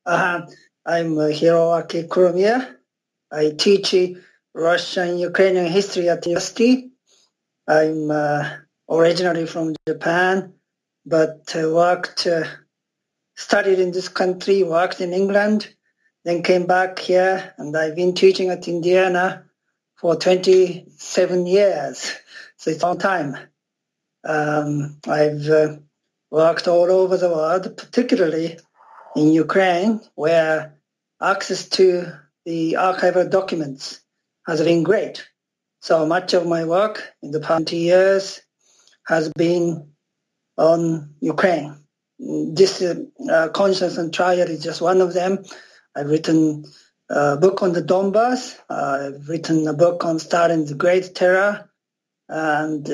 I'm Hiroaki Kuromiya. I teach Russian Ukrainian history at the university. I'm originally from Japan, but studied in this country, worked in England, then came back here, and I've been teaching at Indiana for 27 years. So it's a long time. I've worked all over the world, particularly in Ukraine, where access to the archival documents has been great. So much of my work in the past 20 years has been on Ukraine. This Conscience and Trial is just one of them. I've written a book on the Donbass. I've written a book on Stalin's Great Terror, and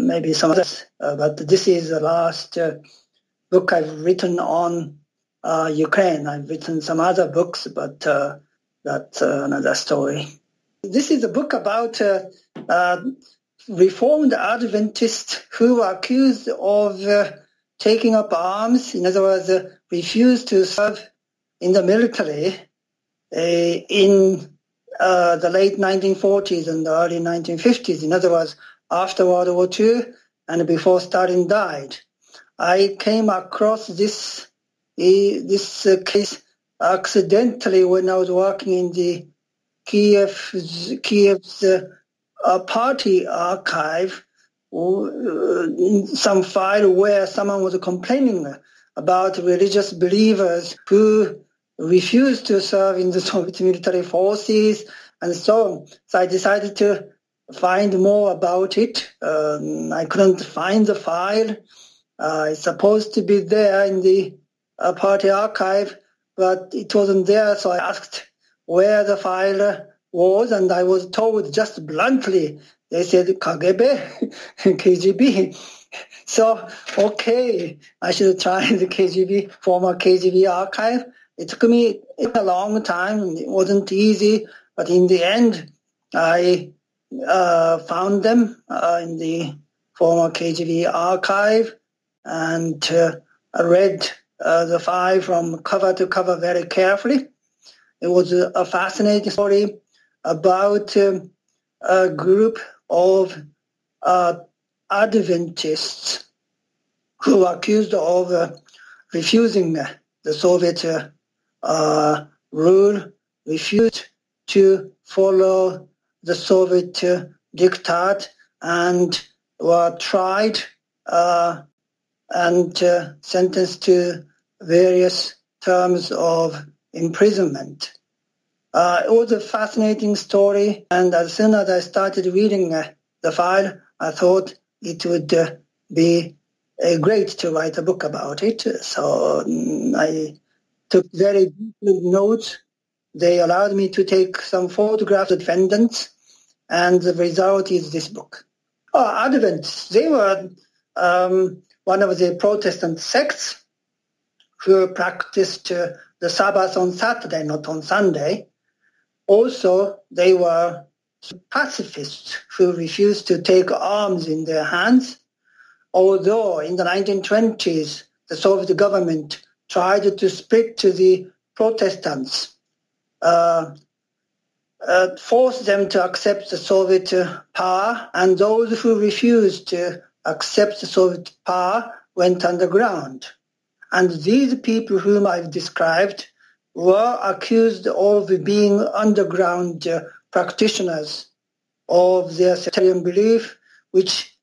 maybe some others. But this is the last book I've written on Ukraine. I've written some other books, but that's another story. This is a book about Reformed Adventists who were accused of taking up arms, in other words, refused to serve in the military in the late 1940s and the early 1950s. In other words, after World War II and before Stalin died. I came across this case accidentally when I was working in the Kiev's party archive, in some file where someone was complaining about religious believers who refused to serve in the Soviet military forces and so on. So I decided to find more about it. I couldn't find the file. It's supposed to be there in the party archive, but it wasn't there, so I asked where the file was, and I was told just bluntly, they said KGB, KGB. So, okay, I should try the KGB, former KGB archive. It took me a long time. It wasn't easy, but in the end, I found them in the former KGB archive, and I read the file from cover to cover very carefully. It was a fascinating story about a group of Adventists who were accused of refusing the Soviet rule, refused to follow the Soviet diktat, and were tried and sentenced to various terms of imprisonment. It was a fascinating story, and as soon as I started reading the file, I thought it would be great to write a book about it. So I took very detailed notes. They allowed me to take some photographs of defendants, and the result is this book. Adventists, they were one of the Protestant sects who practiced the Sabbath on Saturday, not on Sunday. Also, they were pacifists who refused to take arms in their hands, although in the 1920s, the Soviet government tried to split to the Protestants, forced them to accept the Soviet power, and those who refused to accept the Soviet power went underground. And these people whom I've described were accused of being underground practitioners of their sectarian belief, which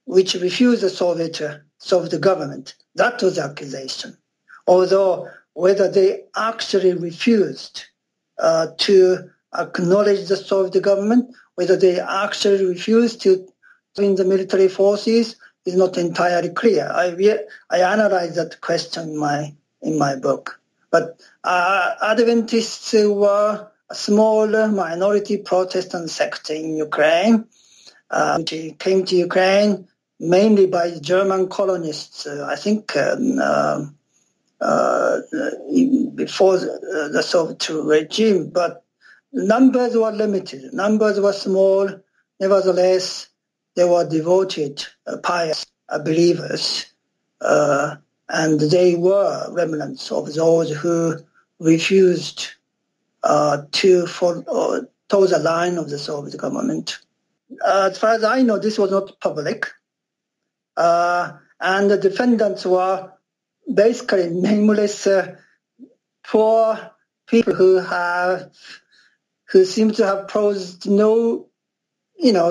refused the Soviet government. That was the accusation. Although whether they actually refused to acknowledge the Soviet government, whether they actually refused to join the military forces, is not entirely clear. I analyzed that question in my book. But Adventists were a small minority Protestant sect in Ukraine, which came to Ukraine mainly by German colonists, I think before the Soviet regime. But numbers were limited. Numbers were small. Nevertheless, they were devoted, pious believers and they were remnants of those who refused to toe the line of the Soviet government. As far as I know, this was not public, and the defendants were basically nameless poor people who seem to have posed no,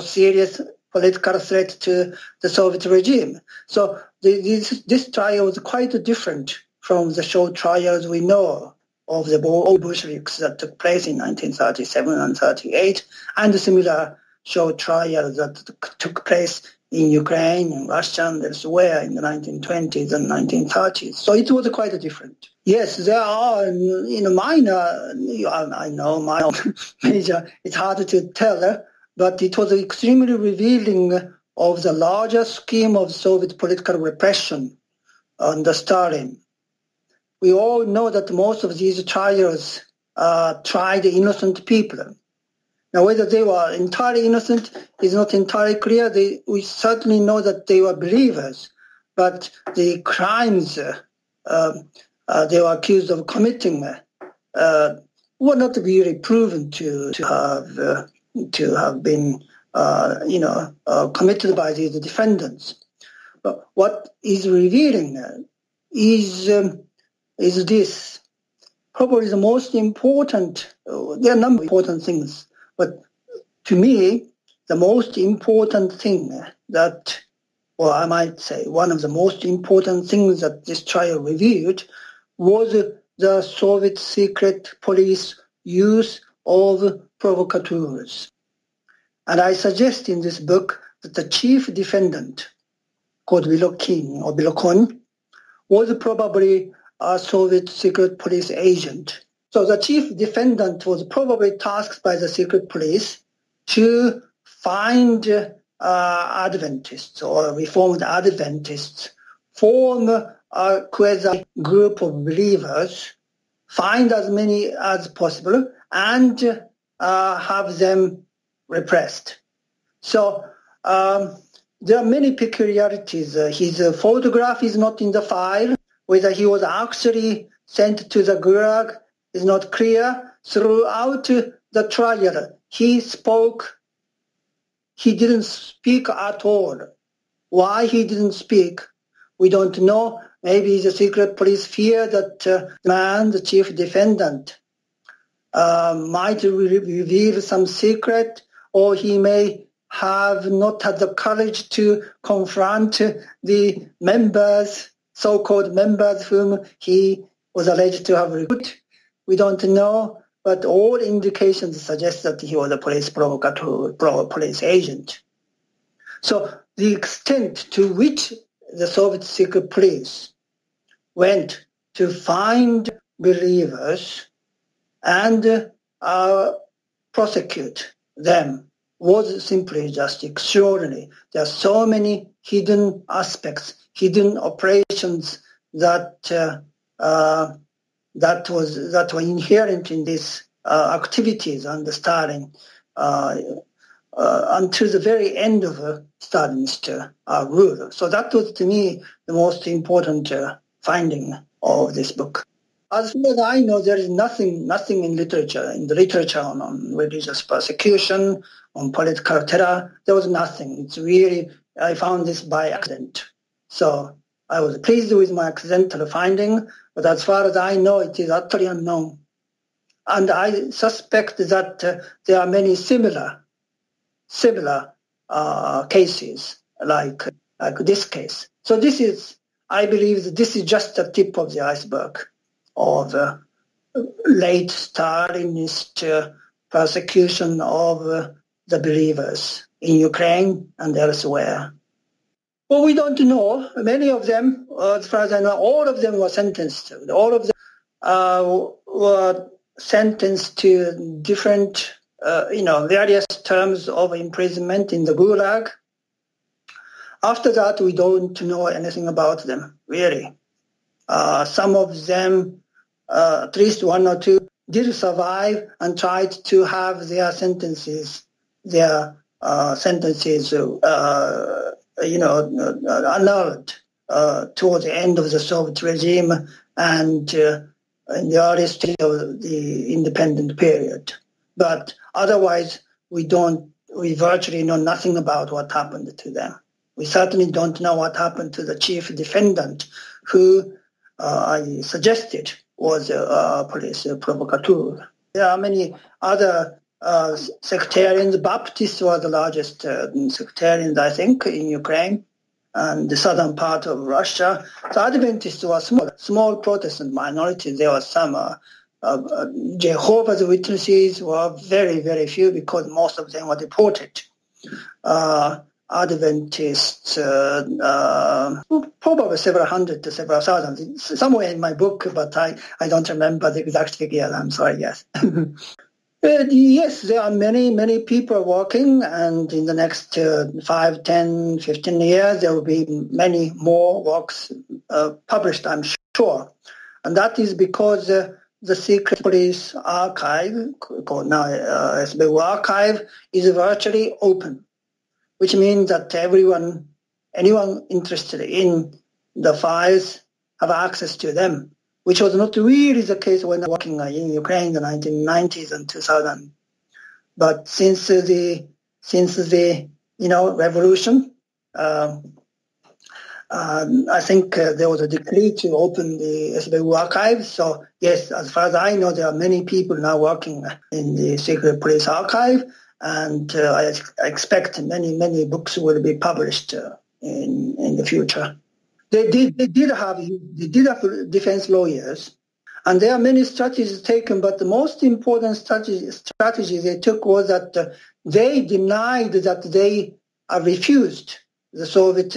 serious political threat to the Soviet regime. So this trial was quite different from the short trials we know of the old Bolsheviks that took place in 1937 and 38, and the similar short trials that took place in Ukraine and Russia and elsewhere in the 1920s and 1930s. So it was quite different. Yes, there are, minor, I know, minor, major, it's hard to tell, but it was extremely revealing of the larger scheme of Soviet political repression under Stalin. We all know that most of these trials tried innocent people. Now, whether they were entirely innocent is not entirely clear. We certainly know that they were believers, but the crimes they were accused of committing were not really proven to have been committed by the defendants. But what is revealing is this. Probably the most important, there are a number of important things, but to me, the most important thing that, or I might say one of the most important things that this trial revealed was the Soviet secret police use of provocateurs. And I suggest in this book that the chief defendant, called Bilokon, was probably a Soviet secret police agent. So the chief defendant was probably tasked by the secret police to find Adventists or Reformed Adventists, form a quasi-group of believers, find as many as possible, and have them repressed. So there are many peculiarities. His photograph is not in the file. Whether he was actually sent to the Gulag is not clear. Throughout the trial, he didn't speak at all. Why he didn't speak, we don't know. Maybe the secret police fear that the chief defendant, might reveal some secret, or he may have not had the courage to confront the members, so-called members whom he was alleged to have recruited. We don't know, but all indications suggest that he was a police provocateur, police agent. So the extent to which the Soviet secret police went to find believers and prosecute them was simply just extraordinary. There are so many hidden aspects, hidden operations that were inherent in these activities under Stalin until the very end of Stalinist rule. So that was, to me, the most important finding of this book. As far as I know, there is nothing in the literature on religious persecution, on political terror. There was nothing. It's really, I found this by accident. So I was pleased with my accidental finding, but as far as I know, it is utterly unknown. And I suspect that there are many similar cases like this case. So I believe that this is just the tip of the iceberg of late Stalinist persecution of the believers in Ukraine and elsewhere. Well, we don't know. Many of them, as far as I know, all of them were sentenced. All of them were sentenced to different, various terms of imprisonment in the Gulag. After that, we don't know anything about them, really. Some of them, at least one or two, did survive and tried to have their sentences annulled. towards the end of the Soviet regime and in the early stage of the independent period. But otherwise, we virtually know nothing about what happened to them. We certainly don't know what happened to the chief defendant, who I suggested was a police provocateur. There are many other sectarians. Baptists were the largest sectarians, I think, in Ukraine and the southern part of Russia. The Adventists were small Protestant minorities. There were some Jehovah's Witnesses were very, very few because most of them were deported. Adventists, probably several hundred to several thousand, somewhere in my book, but I don't remember the exact figure. I'm sorry, yes. Yes, there are many, many people working, and in the next 5, 10, 15 years, there will be many more works published, I'm sure. And that is because the secret police archive, called now SBU archive, is virtually open, which means that anyone interested in the files have access to them, which was not really the case when I was working in Ukraine in the 1990s and 2000. But since the revolution, I think there was a decree to open the SBU archive. So yes, as far as I know, there are many people now working in the secret police archive, and I expect many, many books will be published in the future. They did have defense lawyers, and there are many strategies taken, but the most important strategy they took was that they denied that they refused the Soviet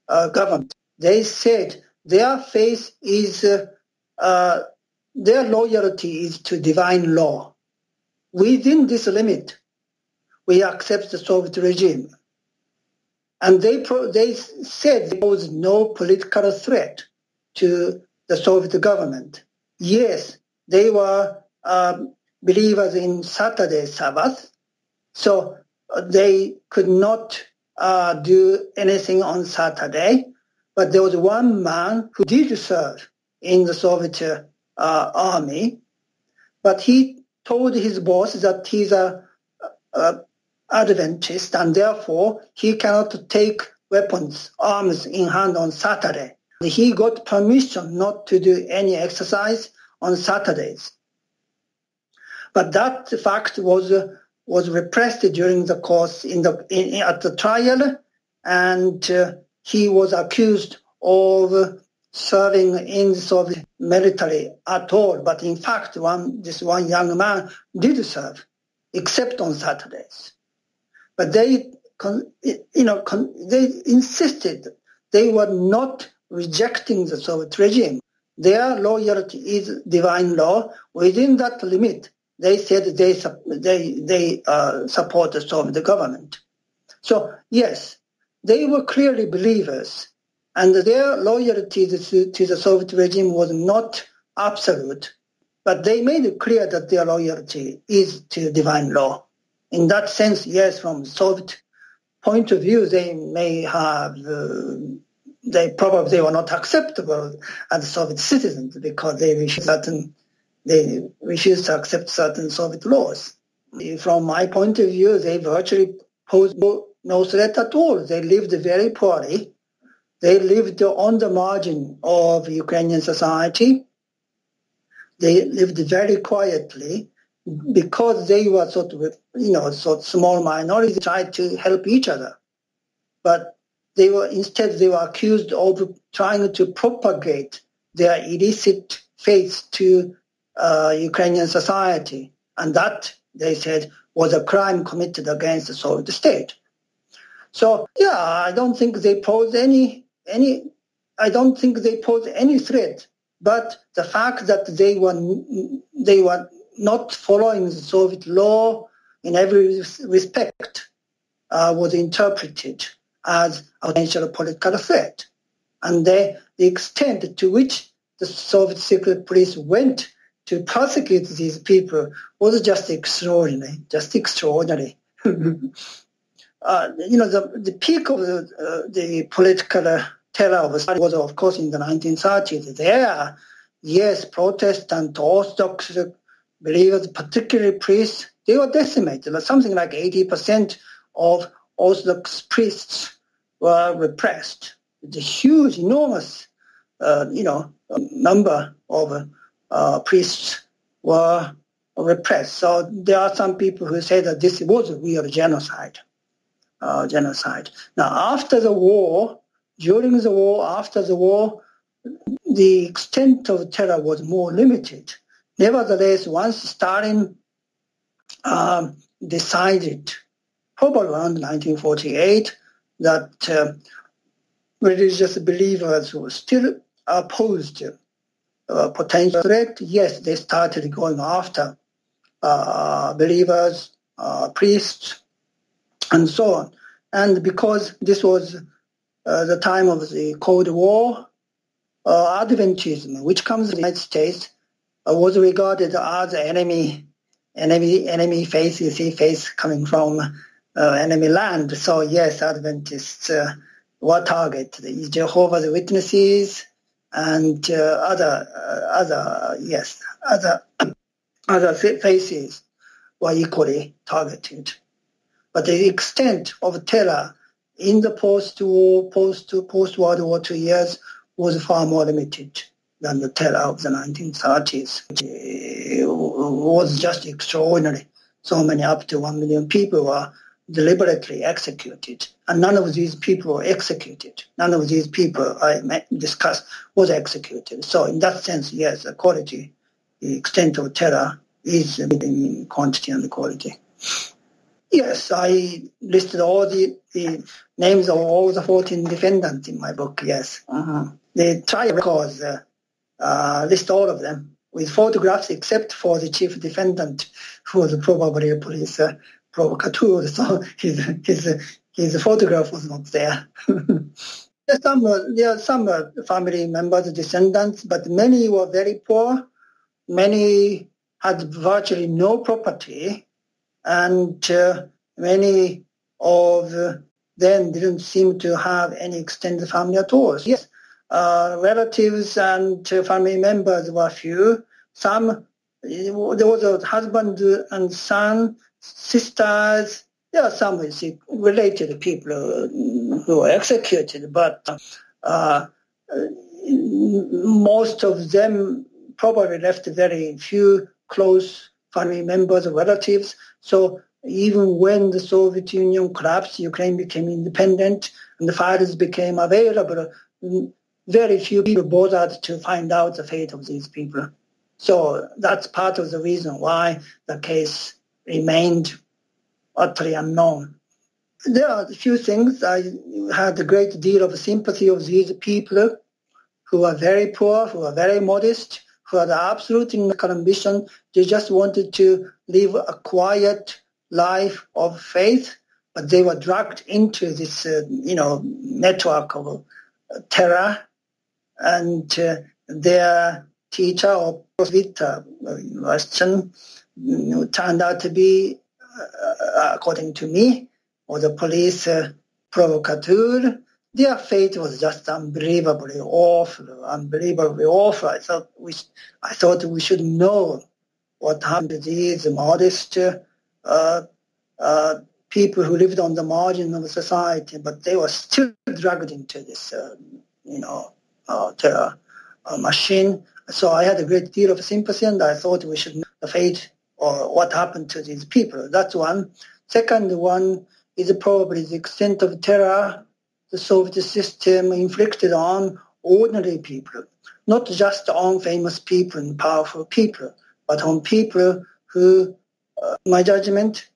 government. They said their faith is, their loyalty is to divine law. Within this limit, we accept the Soviet regime. And they said there was no political threat to the Soviet government. Yes, they were believers in Saturday Sabbath, so they could not do anything on Saturday. But there was one man who did serve in the Soviet army, but he told his boss that he's a Adventist, and therefore he cannot take arms in hand on Saturday. He got permission not to do any exercise on Saturdays. But that fact was repressed during the course at the trial, and he was accused of serving in the Soviet military at all. But in fact, this one young man did serve, except on Saturdays. But they insisted they were not rejecting the Soviet regime. Their loyalty is divine law. Within that limit, they said they support the Soviet government. So yes, they were clearly believers, and their loyalty to the Soviet regime was not absolute, but they made it clear that their loyalty is to divine law. In that sense, yes, from Soviet point of view, they may have, they were not acceptable as Soviet citizens because they refused to accept certain Soviet laws. From my point of view, they virtually posed no threat at all. They lived very poorly. They lived on the margin of Ukrainian society. They lived very quietly. Because they were sort of small minorities, they tried to help each other. But they were accused of trying to propagate their illicit faith to Ukrainian society. And that, they said, was a crime committed against the Soviet state. So, yeah, I don't think they posed any threat. But the fact that they were not following the Soviet law in every respect was interpreted as a potential political threat. And the extent to which the Soviet secret police went to prosecute these people was just extraordinary. The peak of the political terror of Stalin was, of course, in the 1930s. There, yes, Protestant, Orthodox believers, particularly priests, they were decimated. Something like 80% of Orthodox priests were repressed. It's a huge, enormous, number of priests were repressed. So there are some people who say that this was a real genocide. Now, after the war, during the war, after the war, the extent of terror was more limited. Nevertheless, once Stalin decided, probably around 1948, that religious believers who still opposed potential threat, yes, they started going after believers, priests, and so on. And because this was the time of the Cold War, Adventism, which comes from the United States, was regarded as enemy faith. You see, faith coming from enemy land. So yes, Adventists were targeted. The Jehovah's Witnesses and other faiths were equally targeted. But the extent of terror in the post-World War II years was far more limited than the terror of the 1930s. It was just extraordinary. So many, up to 1 million people were deliberately executed. And none of these people were executed. None of these people I discussed was executed. So in that sense, yes, the extent of terror is in quantity and quality. Yes, I listed all the names of all the 14 defendants in my book, yes. The trial records list all of them with photographs except for the chief defendant, who was probably a police provocateur, so his photograph was not there. There are some family members, descendants, but many were very poor. Many had virtually no property, and many of them didn't seem to have any extended family at all. Yes, relatives and family members were few. There was a husband and son, sisters. There are some related people who were executed, but most of them probably left very few close family members or relatives. So even when the Soviet Union collapsed, Ukraine became independent and the files became available, very few people bothered to find out the fate of these people. So that's part of the reason why the case remained utterly unknown. There are a few things. I had a great deal of sympathy of these people who are very poor, who are very modest, who had absolute ambition. They just wanted to live a quiet life of faith, but they were dragged into this, network of terror. And their teacher or Prof, Russian, turned out to be, according to me, or the police provocateur. Their fate was just unbelievably awful. I thought we should know what happened to these modest people who lived on the margin of society, but they were still dragged into this, terror machine. So I had a great deal of sympathy, and I thought we should know the fate or what happened to these people. That's one. Second one is probably the extent of terror the Soviet system inflicted on ordinary people, not just on famous people and powerful people, but on people who, in my judgment,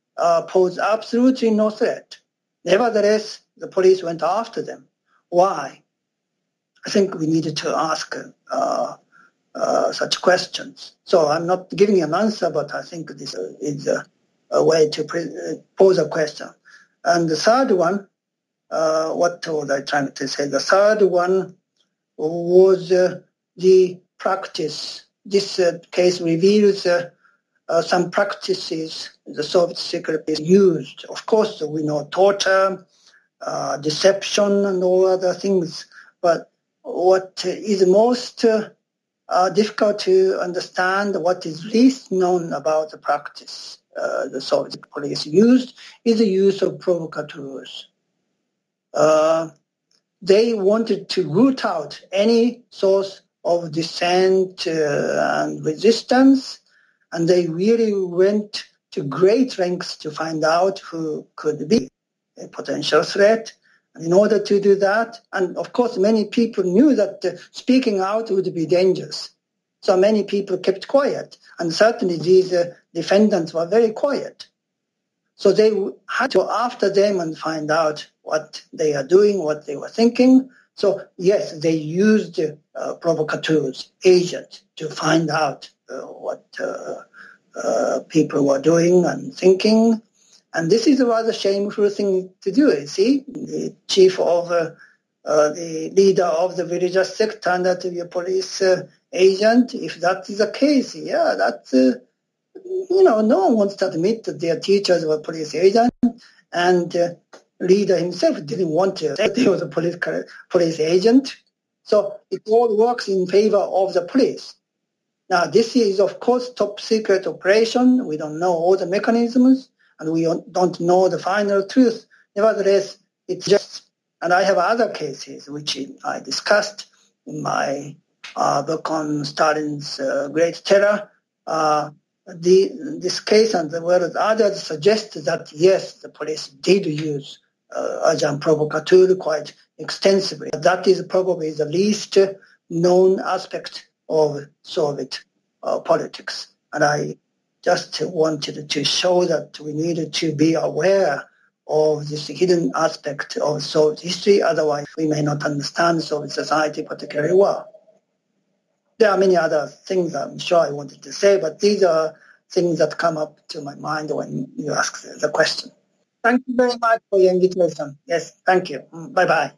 pose absolutely no threat. Nevertheless, the police went after them. Why? I think we needed to ask such questions. So I'm not giving an answer, but I think this is a way to pose a question. And the third one, what was I trying to say? The third one was the practice. This case reveals some practices the Soviet secret police used. Of course, we know torture, deception, and all other things. But what is most difficult to understand, what is least known about the practice the Soviet police used, is the use of provocateurs. They wanted to root out any source of dissent and resistance, and they really went to great lengths to find out who could be a potential threat. And in order to do that, and of course many people knew that speaking out would be dangerous. So many people kept quiet, and certainly these defendants were very quiet. So they had to go after them and find out what they are doing, what they were thinking. So yes, they used provocateurs, agents, to find out what people were doing and thinking. And this is a rather shameful thing to do. You see, the chief of the leader of the religious sect turned out to be a police agent. If that is the case, yeah, that's no one wants to admit that their teachers were police agents, and leader himself didn't want to say he was a police agent. So it all works in favor of the police. Now, this is, of course, top secret operation. We don't know all the mechanisms, and we don't know the final truth. Nevertheless, it's just, and I have other cases which I discussed in my book on Stalin's Great Terror. This case and as well as others suggest that, yes, the police did use agent provocateur quite extensively. That is probably the least known aspect of Soviet politics. And I just wanted to show that we needed to be aware of this hidden aspect of Soviet history. Otherwise, we may not understand Soviet society particularly well. There are many other things I'm sure I wanted to say, but these are things that come up to my mind when you ask the question. Thank you very much for your invitation. Yes, thank you. Bye-bye.